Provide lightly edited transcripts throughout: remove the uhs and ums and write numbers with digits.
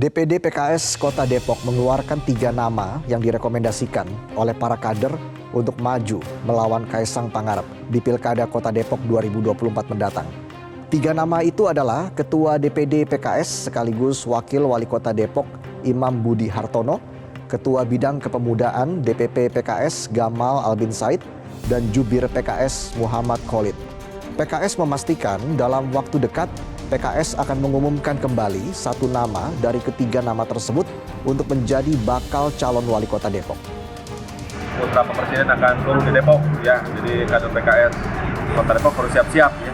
DPD PKS Kota Depok mengeluarkan 3 nama yang direkomendasikan oleh para kader untuk maju melawan Kaisang Pangarep di Pilkada Kota Depok 2024 mendatang. 3 nama itu adalah Ketua DPD PKS sekaligus Wakil Wali Kota Depok Imam Budi Hartono, Ketua Bidang Kepemudaan DPP PKS Gamal Albin Said, dan Jubir PKS Muhammad Khalid. PKS memastikan dalam waktu dekat PKS akan mengumumkan kembali 1 nama dari ketiga nama tersebut untuk menjadi bakal calon wali kota Depok. Putra Pak Presiden akan turun di Depok, ya. Jadi kader PKS Kota Depok harus siap-siap, ya.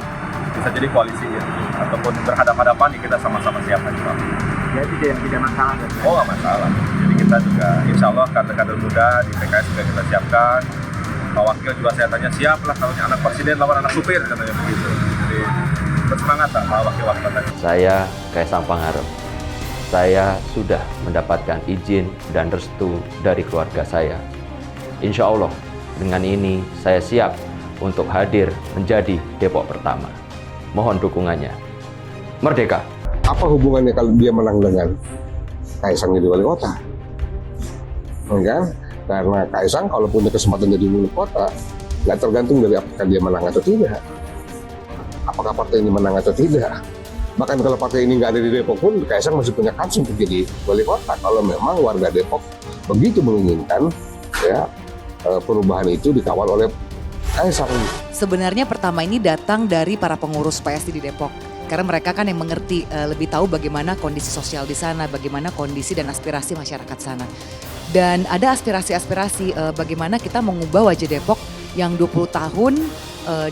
Bisa jadi koalisi, ya. Ataupun berhadapan-hadapan, ya, kita sama-sama siap aja, Pak. Jadi tidak masalah, kan? Oh, nggak masalah. Jadi kita juga, insya Allah kader-kader muda di PKS juga kita siapkan. Pak Wakil juga saya tanya siap lah kalau anak presiden lawan anak supir, katanya begitu. Jadi bersemangat lah Pak Wakil-wakil tadi. Saya Kaisang Pangarep. Saya sudah mendapatkan izin dan restu dari keluarga saya. Insya Allah dengan ini saya siap untuk hadir menjadi Depok pertama. Mohon dukungannya. Merdeka! Apa hubungannya kalau dia menang dengan Kaisang jadi wali kota? Enggak, karena Kaisang kalau punya kesempatan jadi wali kota, nggak tergantung dari apakah dia menang atau tidak. Apakah partai ini menang atau tidak. Bahkan kalau partai ini nggak ada di Depok pun, Kaisang masih punya kans untuk jadi wali kota. Kalau memang warga Depok begitu menginginkan, ya perubahan itu dikawal oleh Kaisang. Sebenarnya pertama ini datang dari para pengurus PSI di Depok. Karena mereka kan yang mengerti, lebih tahu bagaimana kondisi sosial di sana, bagaimana kondisi dan aspirasi masyarakat sana. Dan ada aspirasi-aspirasi bagaimana kita mengubah wajah Depok yang 20 tahun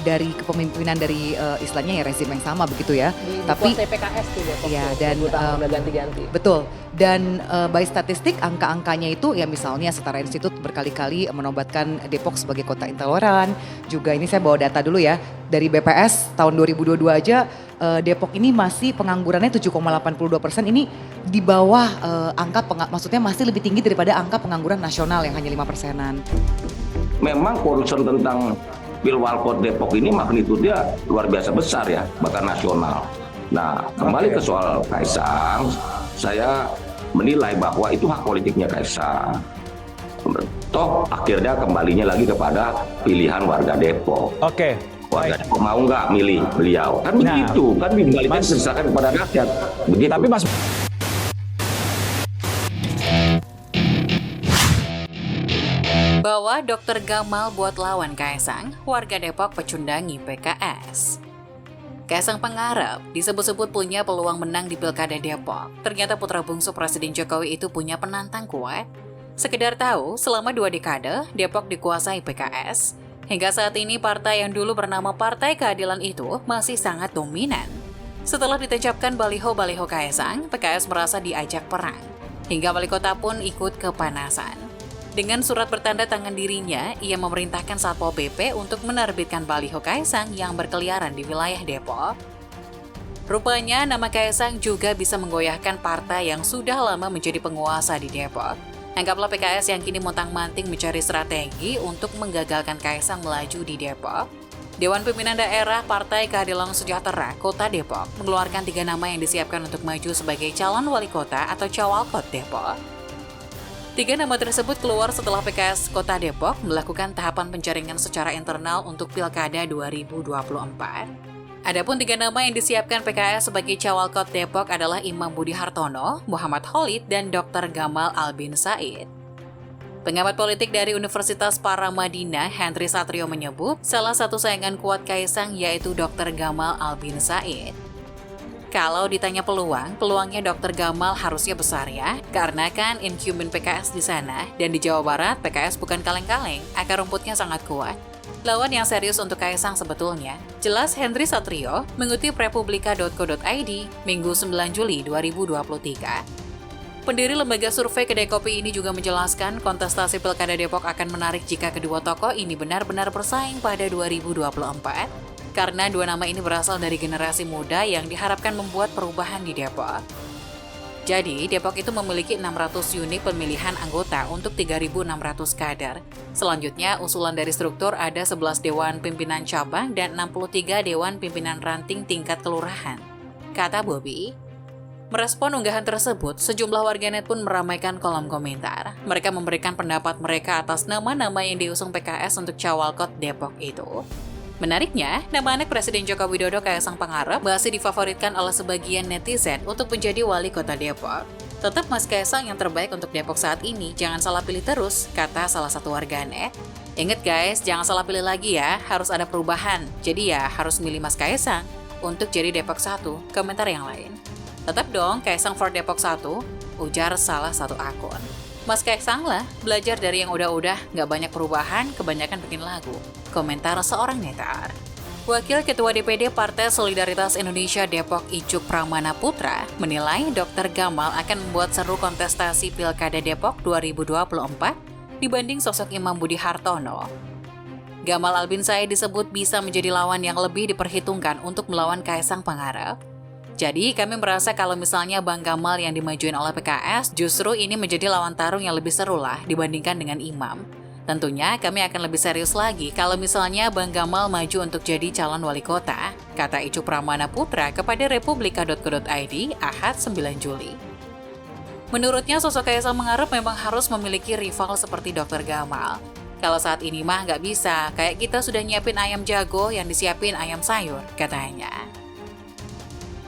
dari kepemimpinan dari istilahnya ya rezim yang sama begitu ya. Tapi PKS tuh Depok. ya, dan udah ganti-ganti. Betul. Dan by statistik angka-angkanya itu ya misalnya Setara Institut berkali-kali menobatkan Depok sebagai kota intoleran. Juga ini saya bawa data dulu ya. Dari BPS tahun 2022 aja Depok ini masih penganggurannya 7,82%, ini di bawah maksudnya masih lebih tinggi daripada angka pengangguran nasional yang hanya 5%-an. Memang concern tentang Pilwalkot Depok ini magnitudenya luar biasa besar ya, bahkan nasional. Nah, kembali ke soal Kaisang, saya menilai bahwa itu hak politiknya Kaisang. Toh akhirnya kembalinya lagi kepada pilihan warga Depok. Oke. Warga Depok mau nggak milih beliau? Kan begitu, kan kembalinya diserahkan kepada rakyat. Begitu. Tapi Mas Bahwa Dr. Gamal buat lawan Kaisang, warga Depok pecundangi PKS. Kaisang Pangarep disebut-sebut punya peluang menang di Pilkada Depok. Ternyata putra bungsu Presiden Jokowi itu punya penantang kuat. Sekedar tahu, selama 2 dekade, Depok dikuasai PKS. Hingga saat ini partai yang dulu bernama Partai Keadilan itu masih sangat dominan. Setelah ditancapkan baliho-baliho Kaisang, PKS merasa diajak perang. Hingga wali kota pun ikut kepanasan. Dengan surat bertanda tangan dirinya, ia memerintahkan Satpol PP untuk menerbitkan baliho Kaisang yang berkeliaran di wilayah Depok. Rupanya nama Kaisang juga bisa menggoyahkan partai yang sudah lama menjadi penguasa di Depok. Anggaplah PKS yang kini montang-manting mencari strategi untuk menggagalkan Kaisang melaju di Depok. Dewan Pimpinan Daerah Partai Keadilan Sejahtera Kota Depok mengeluarkan 3 nama yang disiapkan untuk maju sebagai calon wali kota atau cawalkot Depok. 3 nama tersebut keluar setelah PKS Kota Depok melakukan tahapan penjaringan secara internal untuk Pilkada 2024. Adapun 3 nama yang disiapkan PKS sebagai cawalkot Depok adalah Imam Budi Hartono, Muhammad Khalid, dan Dr. Gamal Albin Said. Pengamat politik dari Universitas Paramadina, Henry Satrio menyebut salah satu saingan kuat Kaisang yaitu Dr. Gamal Albin Said. Kalau ditanya peluangnya Dr. Gamal harusnya besar ya, karena kan incumbent PKS di sana, dan di Jawa Barat PKS bukan kaleng-kaleng, akar rumputnya sangat kuat. Lawan yang serius untuk Kaisang sebetulnya, jelas Henry Satrio mengutip republika.co.id Minggu 9 Juli 2023. Pendiri lembaga survei Kedai Kopi ini juga menjelaskan kontestasi Pilkada Depok akan menarik jika kedua tokoh ini benar-benar bersaing pada 2024. Karena 2 nama ini berasal dari generasi muda yang diharapkan membuat perubahan di Depok. Jadi, Depok itu memiliki 600 unit pemilihan anggota untuk 3.600 kader. Selanjutnya, usulan dari struktur ada 11 Dewan Pimpinan Cabang dan 63 Dewan Pimpinan Ranting tingkat kelurahan, kata Bobi. Merespon unggahan tersebut, sejumlah warganet pun meramaikan kolom komentar. Mereka memberikan pendapat mereka atas nama-nama yang diusung PKS untuk Cawalkot Depok itu. Menariknya, nama anak Presiden Joko Widodo Kaisang Pangarep masih difavoritkan oleh sebagian netizen untuk menjadi wali kota Depok. Tetap Mas Kaisang yang terbaik untuk Depok saat ini, jangan salah pilih terus, kata salah satu warganet. Ingat guys, jangan salah pilih lagi ya, harus ada perubahan. Jadi ya, harus milih Mas Kaisang untuk jadi Depok 1, komentar yang lain. Tetap dong Kaisang for Depok 1, ujar salah satu akun. Mas Kaisang lah, belajar dari yang udah-udah, nggak banyak perubahan, kebanyakan bikin lagu. Komentar seorang netar. Wakil Ketua DPD Partai Solidaritas Indonesia Depok Icuk Pramana Putra menilai Dr. Gamal akan membuat seru kontestasi Pilkada Depok 2024 dibanding sosok Imam Budi Hartono. Gamal Albinsai disebut bisa menjadi lawan yang lebih diperhitungkan untuk melawan Kaisang Pangarep. Jadi kami merasa kalau misalnya Bang Gamal yang dimajuin oleh PKS, justru ini menjadi lawan tarung yang lebih seru lah dibandingkan dengan Imam. Tentunya kami akan lebih serius lagi kalau misalnya Bang Gamal maju untuk jadi calon wali kota, kata Icuk Pramana Putra kepada republika.co.id Ahad 9 Juli. Menurutnya sosok Kaisang Pangarep memang harus memiliki rival seperti Dr. Gamal. Kalau saat ini mah nggak bisa, kayak kita sudah nyiapin ayam jago yang disiapin ayam sayur, katanya.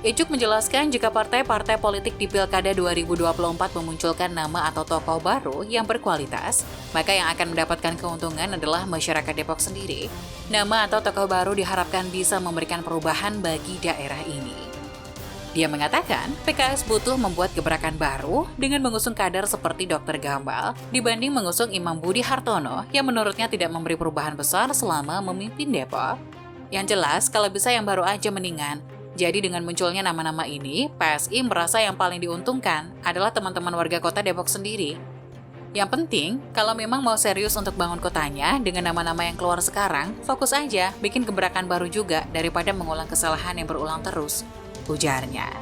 Icuk menjelaskan jika partai-partai politik di Pilkada 2024 memunculkan nama atau tokoh baru yang berkualitas, maka yang akan mendapatkan keuntungan adalah masyarakat Depok sendiri. Nama atau tokoh baru diharapkan bisa memberikan perubahan bagi daerah ini. Dia mengatakan, PKS butuh membuat gebrakan baru dengan mengusung kader seperti Dr. Gamal dibanding mengusung Imam Budi Hartono yang menurutnya tidak memberi perubahan besar selama memimpin Depok. Yang jelas, kalau bisa yang baru aja mendingan. Jadi dengan munculnya nama-nama ini, PSI merasa yang paling diuntungkan adalah teman-teman warga kota Depok sendiri. Yang penting, kalau memang mau serius untuk bangun kotanya dengan nama-nama yang keluar sekarang, fokus aja bikin gebrakan baru juga daripada mengulang kesalahan yang berulang terus, ujarnya.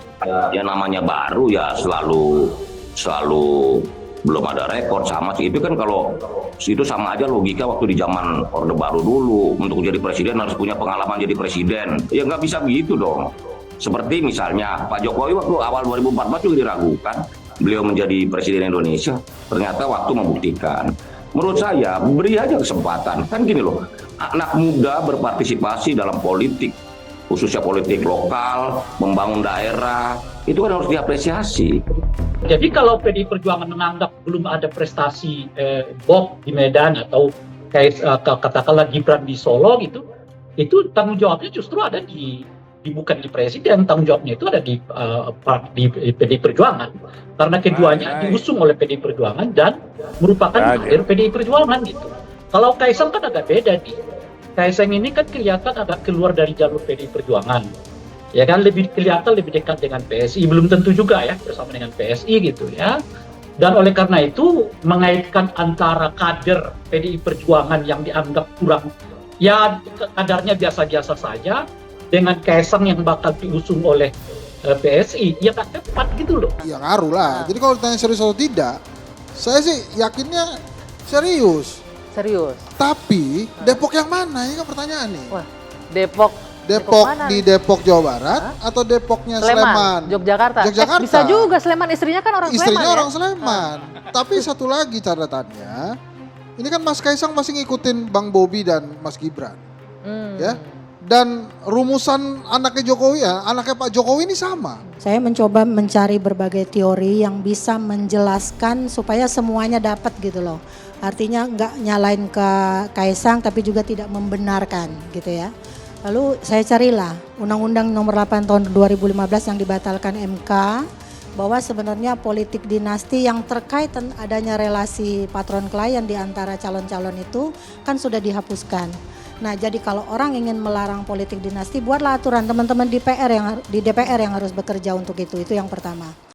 Ya namanya baru ya selalu belum ada rekor sama sih. Itu kan kalau itu sama aja logika waktu di zaman Orde Baru dulu, untuk jadi presiden harus punya pengalaman jadi presiden. Ya nggak bisa begitu dong. Seperti misalnya Pak Jokowi waktu awal 2014 juga diragukan beliau menjadi presiden Indonesia. Ternyata waktu membuktikan. Menurut saya beri aja kesempatan. Kan gini loh, anak muda berpartisipasi dalam politik, khususnya politik lokal, membangun daerah, itu kan harus diapresiasi. Jadi kalau PDI Perjuangan menganggap belum ada prestasi Bob di Medan atau katakanlah Gibran di Solo gitu, itu tanggung jawabnya justru ada bukan di presiden, tanggung jawabnya itu ada di PDI Perjuangan, karena keduanya diusung oleh PDI Perjuangan dan merupakan kader PDI Perjuangan gitu. Kalau Kaisang kan agak beda nih. Kaisang ini kan kelihatan agak keluar dari jalur PDI Perjuangan. Ya kan lebih kelihatan lebih dekat dengan PSI, belum tentu juga ya bersama dengan PSI gitu ya. Dan oleh karena itu mengaitkan antara kader PDI Perjuangan yang dianggap kurang, ya kadarnya biasa-biasa saja, dengan Kaisang yang bakal diusung oleh PSI, ya tak tepat gitu loh. Ya ngaruh lah. Jadi kalau ditanya serius atau tidak, saya sih yakinnya serius. Serius. Tapi Depok yang mana? Ini kan pertanyaan nih. Wah, Depok mana? Di Depok Jawa Barat atau Depoknya Sleman? Yogyakarta. Bisa juga Sleman, istrinya kan orang Sleman. Istrinya orang ya? Sleman. Tapi satu lagi catatannya, ini kan Mas Kaisang masih ngikutin Bang Bobi dan Mas Gibran. Ya. Dan rumusan anaknya Jokowi ya, anaknya Pak Jokowi ini sama. Saya mencoba mencari berbagai teori yang bisa menjelaskan supaya semuanya dapat gitu loh. Artinya nggak nyalain ke Kaisang tapi juga tidak membenarkan gitu ya. Lalu saya carilah Undang-Undang Nomor 8 Tahun 2015 yang dibatalkan MK, bahwa sebenarnya politik dinasti yang terkait adanya relasi patron klien di antara calon-calon itu kan sudah dihapuskan. Nah, jadi kalau orang ingin melarang politik dinasti, buatlah aturan, teman-teman di DPR yang harus bekerja untuk itu yang pertama.